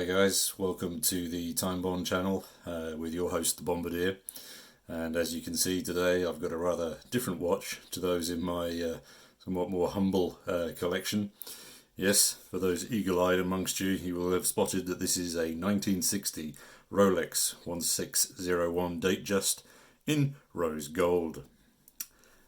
guys, welcome to the Time Bond channel with your host the Bombardier, and as you can see today I've got a rather different watch to those in my somewhat more humble collection. Yes, for those eagle-eyed amongst you, you will have spotted that this is a 1960 Rolex 1601 Datejust in rose gold.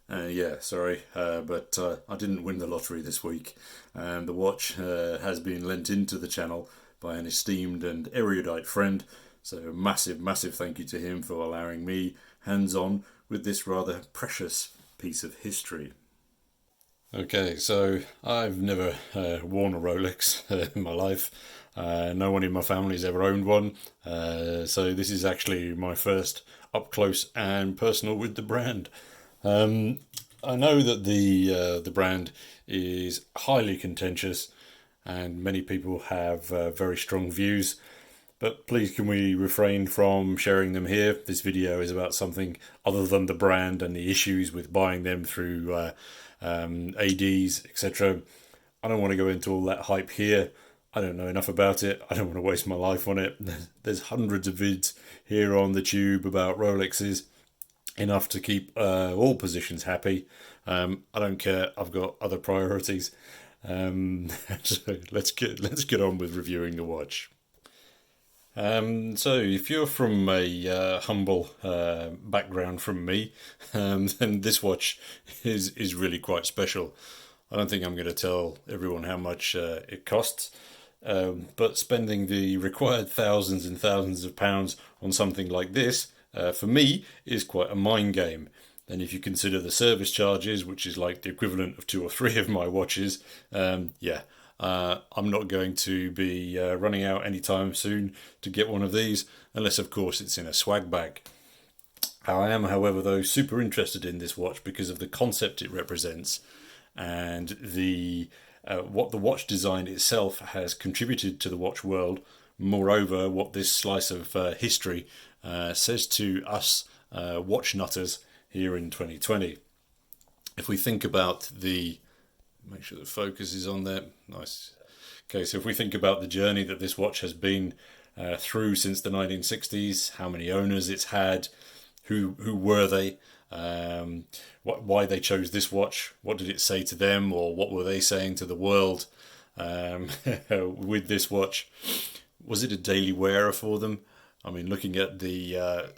But I didn't win the lottery this week, and the watch has been lent into the channel by an esteemed and erudite friend, so massive thank you to him for allowing me hands-on with this rather precious piece of history. Okay, so I've never worn a Rolex in my life. No one in my family's ever owned one, so this is actually my first up close and personal with the brand. I know that the brand is highly contentious and many people have very strong views, but please can we refrain from sharing them here. This video is about something other than the brand and the issues with buying them through ADs, etc. I don't want to go into all that hype here. I don't know enough about it. I don't want to waste my life on it. There's hundreds of vids here on the tube about Rolexes, enough to keep all positions happy. I don't care. I've got other priorities. So let's get on with reviewing the watch. So if you're from a humble background from me, then this watch is really quite special. I don't think I'm going to tell everyone how much it costs, but spending the required thousands and thousands of pounds on something like this, for me, is quite a mind game. And if you consider the service charges, which is like the equivalent of 2 or 3 of my watches, I'm not going to be running out anytime soon to get one of these, unless of course it's in a swag bag. I am, however, though, super interested in this watch because of the concept it represents and the what the watch design itself has contributed to the watch world. Moreover, what this slice of history says to us watch nutters here in 2020. If we think about make sure the focus is on there, nice. Okay, so if we think about the journey that this watch has been through since the 1960s, how many owners it's had, who were they, why they chose this watch, what did it say to them, or what were they saying to the world with this watch? Was it a daily wearer for them? I mean, looking at the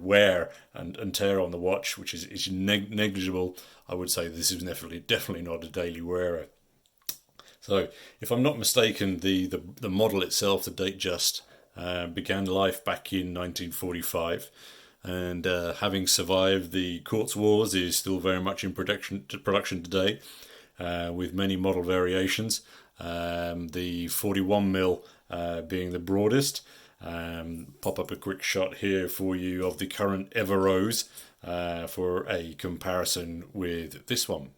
wear and tear on the watch, which is negligible, I would say this is definitely not a daily wearer. So, if I'm not mistaken, the model itself, the Datejust, began life back in 1945, and having survived the quartz wars, is still very much in production today, with many model variations. The 41mm being the broadest. Pop up a quick shot here for you of the current Ever Rose for a comparison with this one.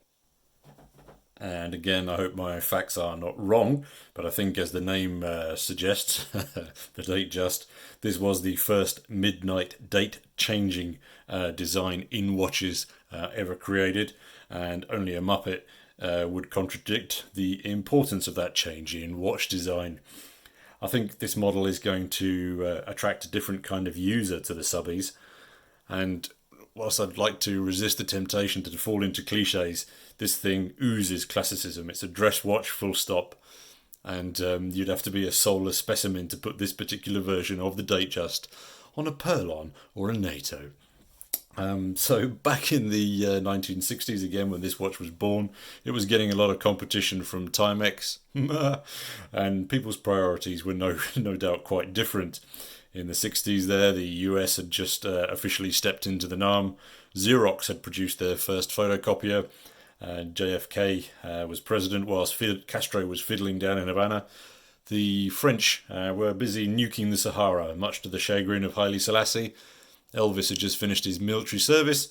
And again, I hope my facts are not wrong, but I think as the name suggests, the Datejust, this was the first midnight date changing design in watches ever created, and only a Muppet would contradict the importance of that change in watch design. I think this model is going to attract a different kind of user to the subbies, and whilst I'd like to resist the temptation to fall into cliches, this thing oozes classicism. It's a dress watch, full stop, and you'd have to be a soulless specimen to put this particular version of the Datejust on a Purlon or a NATO. So back in the 1960s, again, when this watch was born, it was getting a lot of competition from Timex, and people's priorities were no doubt quite different. In the 60s there, the US had just officially stepped into the NAM. Xerox had produced their first photocopier. JFK was president whilst Castro was fiddling down in Havana. The French were busy nuking the Sahara, much to the chagrin of Haile Selassie. Elvis had just finished his military service,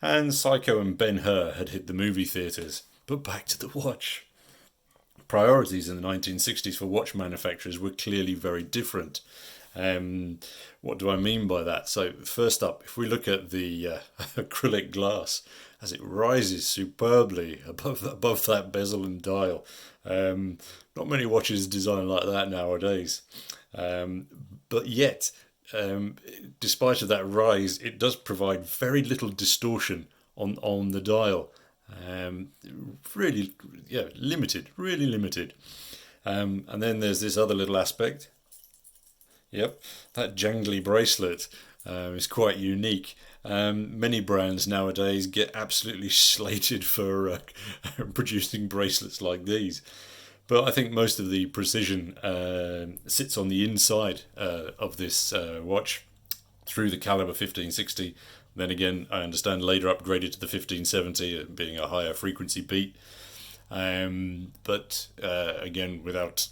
and Psycho and Ben-Hur had hit the movie theatres. But back to the watch. Priorities in the 1960s for watch manufacturers were clearly very different. What do I mean by that? So first up, if we look at the acrylic glass as it rises superbly above that bezel and dial, not many watches designed like that nowadays. But yet, despite of that rise, it does provide very little distortion on the dial. Really, yeah, limited, really limited. And then there's this other little aspect. Yep, that jangly bracelet is quite unique. Many brands nowadays get absolutely slated for producing bracelets like these. But I think most of the precision sits on the inside of this watch through the caliber 1560. Then again, I understand later upgraded to the 1570, being a higher frequency beat. But again, without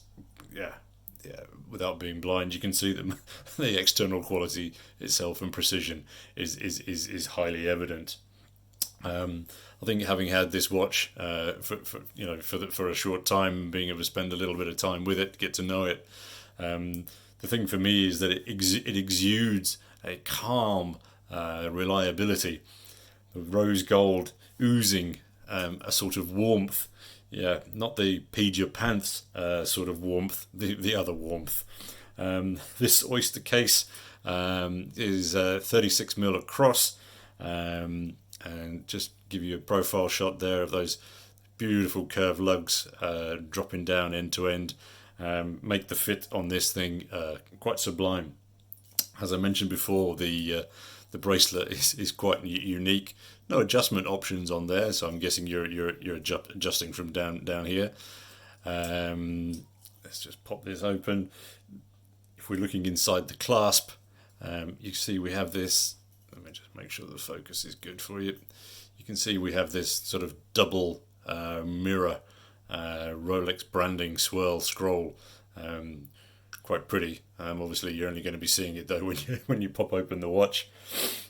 being blind, you can see that the external quality itself and precision is highly evident. I think having had this watch for a short time, being able to spend a little bit of time with it, get to know it, the thing for me is that it exudes a calm reliability, the rose gold oozing a sort of warmth. Yeah, not the Pedia Pants sort of warmth, the other warmth. This oyster case is 36mm across, and just give you a profile shot there of those beautiful curved lugs dropping down end to end, make the fit on this thing quite sublime. As I mentioned before, the bracelet is quite unique. No adjustment options on there, so I'm guessing you're adjusting from down here. Let's just pop this open. If we're looking inside the clasp, you see we have this. Let me just make sure the focus is good for you. You can see we have this sort of double mirror Rolex branding swirl scroll. Quite pretty. Obviously, you're only going to be seeing it though when you pop open the watch.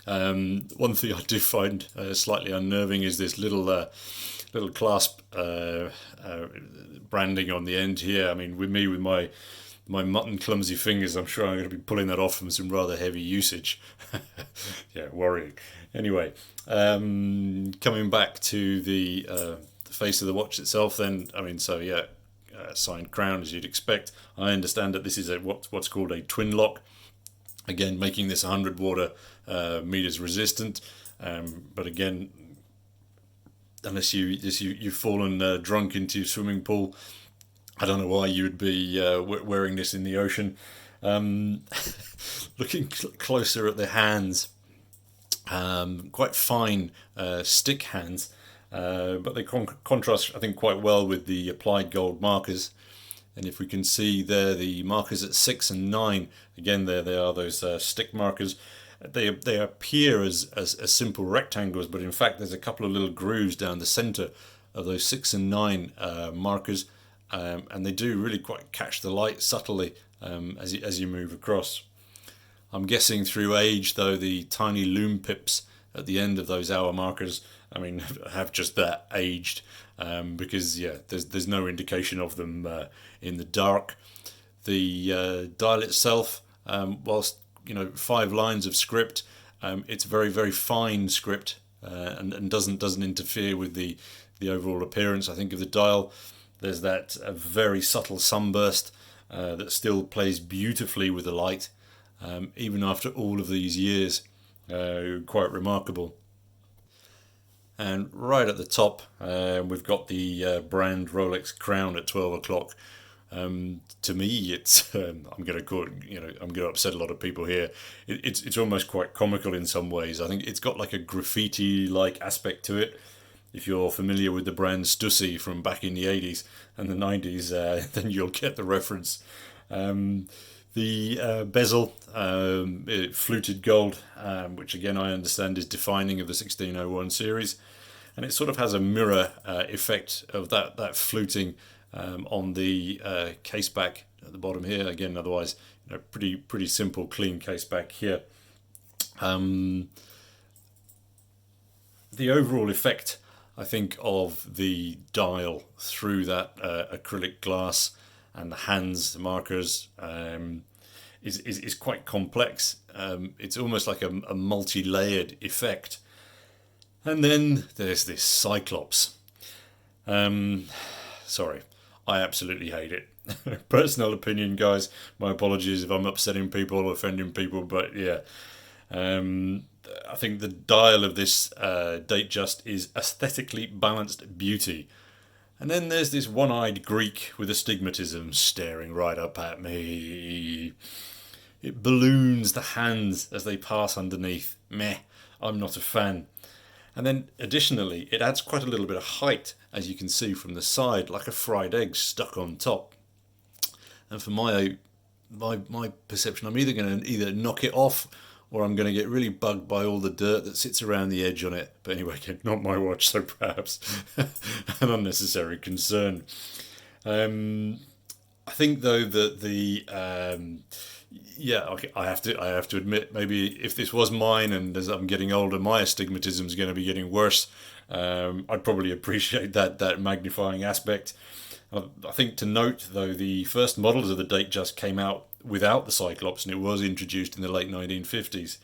One thing I do find slightly unnerving is this little clasp branding on the end here. I mean, with my mutton clumsy fingers, I'm sure I'm going to be pulling that off from some rather heavy usage. Yeah, worrying. Anyway, coming back to the face of the watch itself, then I mean, so yeah. Signed crown as you'd expect. I understand that this is what's called a twin lock. Again, making this 100 water meters resistant. But again, unless you've fallen drunk into your swimming pool, I don't know why you would be wearing this in the ocean. Looking closer at the hands, quite fine stick hands. But they contrast, I think, quite well with the applied gold markers. And if we can see there, the markers at 6 and 9, again, there they are, those stick markers. They appear as simple rectangles, but in fact, there's a couple of little grooves down the centre of those 6 and 9 markers, and they do really quite catch the light subtly as you move across. I'm guessing through age, though, the tiny lume pips at the end of those hour markers, I mean, have just that aged, because yeah, there's no indication of them in the dark. The dial itself, whilst 5 lines of script, it's very, very fine script, and doesn't interfere with the overall appearance. I think of the dial, there's that very subtle sunburst that still plays beautifully with the light, even after all of these years. Quite remarkable. And right at the top, we've got the brand Rolex crown at 12 o'clock. To me, it's I'm going to upset a lot of people here. It's almost quite comical in some ways. I think it's got like a graffiti-like aspect to it. If you're familiar with the brand Stussy from back in the 80s and the 90s, then you'll get the reference. The bezel, fluted gold, which again I understand is defining of the 1601 series, and it sort of has a mirror effect of that fluting on the case back at the bottom here. Again, otherwise, pretty simple, clean case back here. The overall effect, I think, of the dial through that acrylic glass and the hands, the markers, is quite complex. It's almost like a multi-layered effect. And then there's this cyclops. Sorry, I absolutely hate it. Personal opinion, guys. My apologies if I'm upsetting people or offending people, but yeah. I think the dial of this Datejust is aesthetically balanced beauty. And then there's this one-eyed Greek with astigmatism staring right up at me. It balloons the hands as they pass underneath. Meh, I'm not a fan. And then additionally, it adds quite a little bit of height, as you can see from the side, like a fried egg stuck on top. And for my perception, I'm either going to knock it off, or I'm going to get really bugged by all the dirt that sits around the edge on it. But anyway, not my watch, so perhaps an unnecessary concern. I think though that I have to admit, maybe if this was mine, and as I'm getting older, my astigmatism is going to be getting worse. I'd probably appreciate that magnifying aspect. I think to note though, the first models of the Datejust came out without the cyclops, and it was introduced in the late 1950s.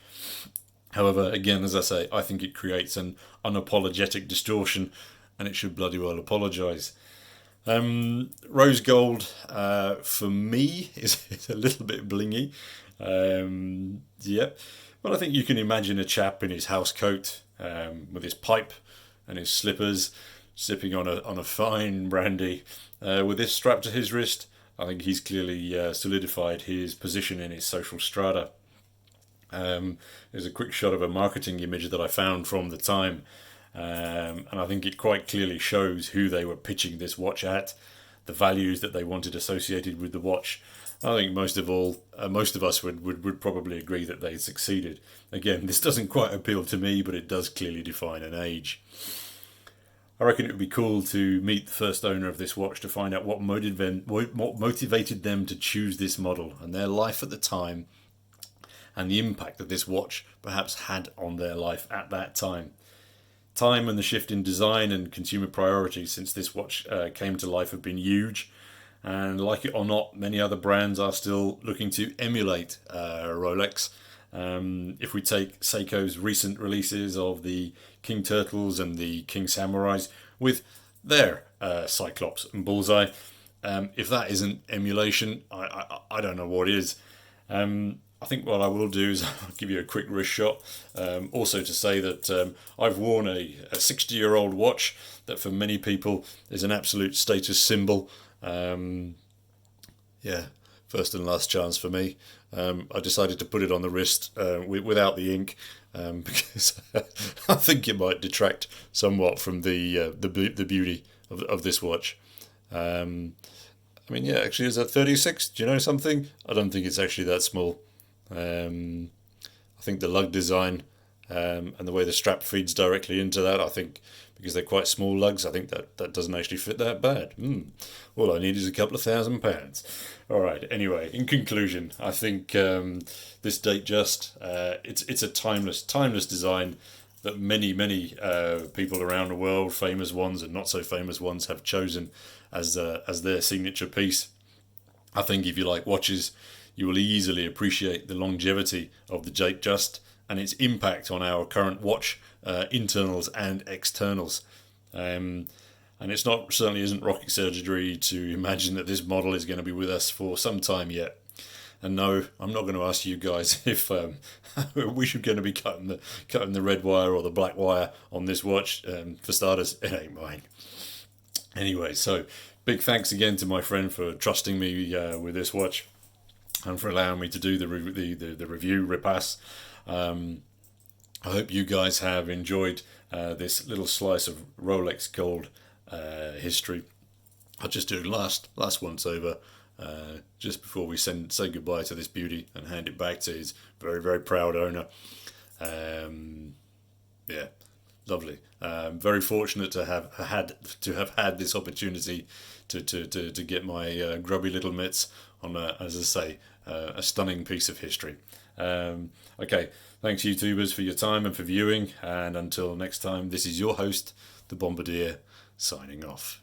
However, again, as I say, I think it creates an unapologetic distortion, and it should bloody well apologise. Rose gold, for me, is a little bit blingy. But I think you can imagine a chap in his house coat, with his pipe and his slippers, sipping on a fine brandy, with this strapped to his wrist. I think he's clearly solidified his position in his social strata. There's a quick shot of a marketing image that I found from the time, and I think it quite clearly shows who they were pitching this watch at, the values that they wanted associated with the watch. I think most of us would probably agree that they succeeded. Again, this doesn't quite appeal to me, but it does clearly define an age. I reckon it would be cool to meet the first owner of this watch to find out what motivated them to choose this model and their life at the time, and the impact that this watch perhaps had on their life at that time. Time and the shift in design and consumer priorities since this watch came to life have been huge, and like it or not, many other brands are still looking to emulate Rolex. If we take Seiko's recent releases of the King Turtles and the King Samurais with their Cyclops and Bullseye, if that isn't emulation, I don't know what is. I think what I will do is I'll give you a quick wrist shot. Also to say that I've worn a 60-year-old watch that for many people is an absolute status symbol. First and last chance for me. I decided to put it on the wrist without the ink, because I think it might detract somewhat from the beauty of this watch. Actually, is that 36? Do you know something? I don't think it's actually that small. I think the lug design and the way the strap feeds directly into that, I think because they're quite small lugs, I think that doesn't actually fit that bad. All I need is a couple of £1,000. All right. Anyway, in conclusion, I think this Datejust, it's a timeless design that many people around the world, famous ones and not so famous ones, have chosen as their signature piece. I think if you like watches, you will easily appreciate the longevity of the Datejust and its impact on our current watch internals and externals. And it's certainly isn't rocket surgery to imagine that this model is going to be with us for some time yet. And no, I'm not going to ask you guys if we should going to be cutting the red wire or the black wire on this watch. For starters, it ain't mine. Anyway, so big thanks again to my friend for trusting me with this watch and for allowing me to do the review repass. I hope you guys have enjoyed this little slice of Rolex gold history. I'll just do last once over just before we say goodbye to this beauty and hand it back to his very, very proud owner. Lovely. Very fortunate to have had this opportunity to get my grubby little mitts on as I say, a stunning piece of history. Okay, thanks YouTubers for your time and for viewing, and until next time, this is your host, the Bombardier, signing off.